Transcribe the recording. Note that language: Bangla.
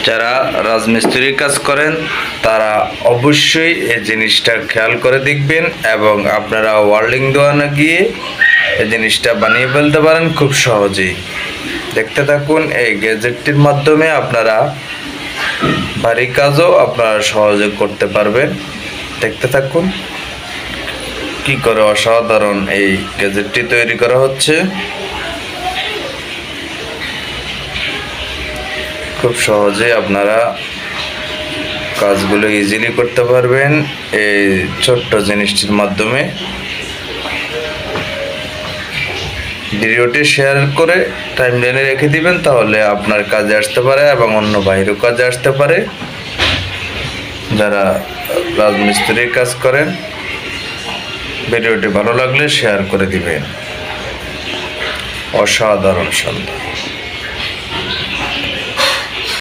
যারা রাজমিস্ত্রির কাজ করেন তারা অবশ্যই এই জিনিসটা খেয়াল করে দেখবেন এবং আপনারা ওয়েল্ডিং দোকানে গিয়ে এই জিনিসটা বানিয়ে ফেলতে পারেন খুব সহজেই। দেখতে থাকুন, এই গ্যাজেটটির মাধ্যমে আপনারা ভারী কাজও আপনারা সহজে করতে পারবেন। দেখতে থাকুন কি করে অসাধারণ এই গ্যাজেটটি তৈরি করা হচ্ছে। খুব সহজে আপনারা কাজগুলো ইজিলি করতে পারবেন এই ছোট্ট জিনিসটির মাধ্যমে। ভিডিওটি শেয়ার করে টাইমলাইনে রেখে দিবেন, তাহলে আপনার কাজে আসতে পারে এবং অন্য বাইরেও কাজে আসতে পারে। যারা রাজমিস্ত্রির কাজ করেন ভিডিওটি ভালো লাগলে শেয়ার করে দিবেন। অসাধারণ সুন্দর।